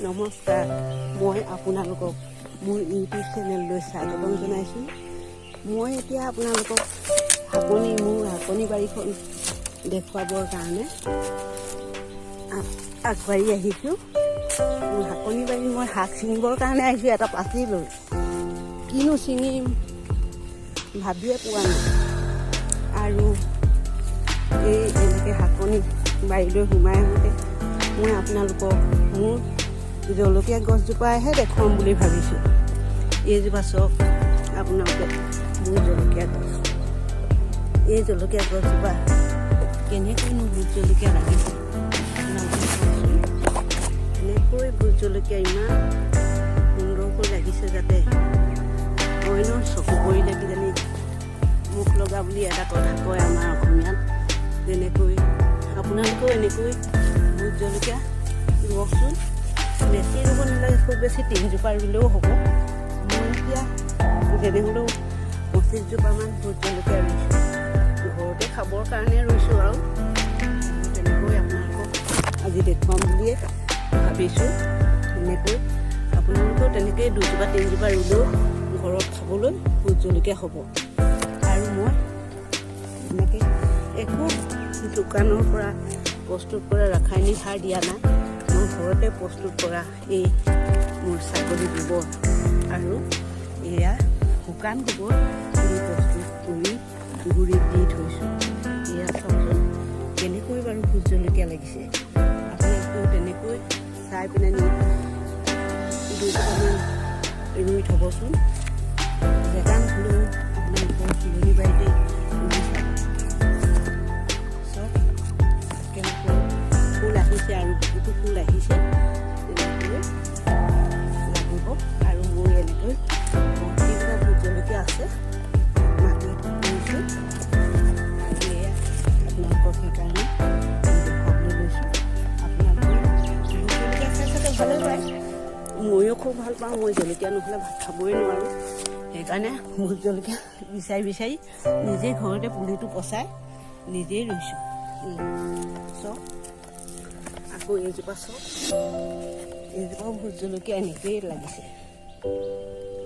নমস্কাৰ, মই আপোনালোকক মোৰ ইউটিউব চেনেললৈ স্বাগতম জনাইছোঁ। মই এতিয়া আপোনালোকক মোৰ হাকনি বাৰীখন দেখুৱাবৰ কাৰণে আগবাঢ়ি আহিছোঁ। মোৰ হাকনি বাৰী মই শাক ছিঙিবৰ কাৰণে আহিছোঁ। এটা পাচি লৈ কিনো ছিঙিম ভাবিয়ে পোৱা নাই। আৰু এনেকৈ হাকনি বাৰীলৈ সোমাই আহোঁতে মই আপোনালোকক মোৰ জলকীয়া গছজোপাহে দেখুৱাম বুলি ভাবিছোঁ। এইজোপা চাওক আপোনালোকে, মোৰ জলকীয়া গছ। এই জলকীয়া গছজোপা কেনেকৈনো ভোট জলকীয়া লাগিছে আপোনালোকে চাওকচোন। এনেকৈ ভোট জলকীয়া ইমান সুন্দৰকৈ লাগিছে, যাতে অন্য চকু পৰিলে কিজানি মুখ লগা বুলি এটা কথা কয় আমাৰ অসমীয়াত। তেনেকৈ আপোনালোকেও এনেকৈ ভোট জলকীয়া ৰুৱকচোন। বেছি ৰুব নালাগে, খুব বেছি 3 জোপা ৰুলেও হ'ব। মই এতিয়া যেনে হ'লেও 25 জোপামান ভোট জলকীয়া ৰুইছোঁ। ঘৰতে খাবৰ কাৰণে ৰুইছোঁ আৰু তেনেকৈ আপোনালোকক আজি দেখুৱাম বুলিয়ে ভাবিছোঁ। এনেকৈ আপোনালোকেও তেনেকৈ 2 জোপা 3 জোপা ৰুলেও ঘৰত খাবলৈ ভোট জলকীয়া হ'ব। আৰু মই এনেকৈ একো দোকানৰ পৰা প্ৰস্তুত কৰা ৰাসায়নিক সাৰ দিয়া নাই। মই ঘৰতে প্ৰস্তুত কৰা এই মোৰ ছাগলী গোবৰ আৰু এয়া শুকান গোবৰ প্ৰস্তুত কৰি গুড়িত দি থৈছোঁ। এয়া চাওকচোন কেনেকৈ বাৰু ভোট জলকীয়া লাগিছে। আপোনালোকেও তেনেকৈ চাই পিনে 2 জোপামান ৰুই থ'বচোন। জেগা নহ'লেও আপোনালোকৰ ফুলনি বাৰীতে ৰুই চাব। চব কেনেকৈ ফুল আহিছে আৰু বহুতো ফুল আহিছে। তেনেকৈ লাগিব। আৰু মোৰ এনেকৈ বহুতকেইটা ভোট জলকীয়া আছে, মাটিত ৰুইছোঁ। এয়া আপোনালোকক সেইকাৰণে দেখুৱাবলৈ লৈছোঁ। আপোনালোকে ভোট জলকীয়া খাই চাগে ভালেই পায়। ময়ো খুব ভাল পাওঁ। মই জলকীয়া নহ'লে ভাত খাবই নোৱাৰোঁ। সেইকাৰণে ভোট জলকীয়া বিচাৰি বিচাৰি নিজেই ঘৰতে পুলিটো পচাই নিজেই ৰুইছোঁ। চব আকৌ এইজোপা চাওক, এইজোপাও ভোট জলকীয়া এনেকৈয়ে লাগিছে।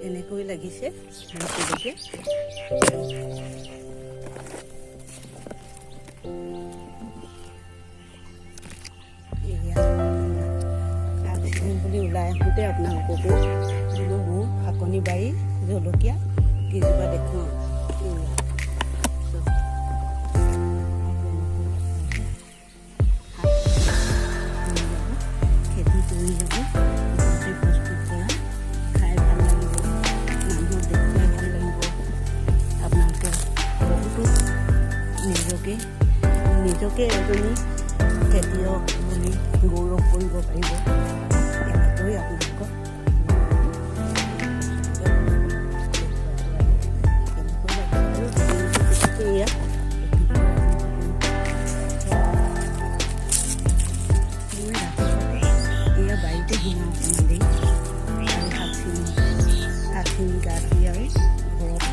এনেকৈ লাগিছে ভোট জলকীয়া। বুলি ওলাই আহোঁতে আপোনালোককো মোৰ হাকনি বাৰী জলকীয়া কেইজোপা দেখুৱাওঁ। খেতি কৰি যাব, ঘৰতে প্ৰস্তুত কৰা, খাই ভাল লাগিব, মানুহক দেখুৱাই ভাল লাগিব। আপোনালোকে বহুতো নিজকে এজনী খেতিয়ক বুলি গৌৰৱ কৰিব পাৰিব। এনেকৈ আপোনালোকক এয়া বাৰীতে সোমাওঁ অকণমান দেৰি আৰু শাক ছিঙি গা ধুই আৰু ঘৰত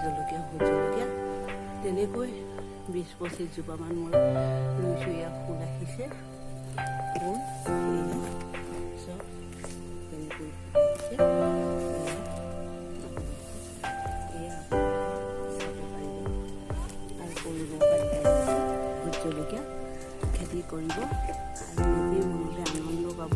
জলকীয়া ভোট জলকীয়া তেনেকৈ 20-25 জোপামান মই ৰুইছোঁ। ইয়াত ফুল আহিছে। ফুল চব তেনেকৈ আহিছে। এয়া চাব পাৰিব আৰু কৰিব পাৰিব। ভোট জলকীয়া খেতি কৰিব আৰু নিজেই মনতে আনন্দ পাব।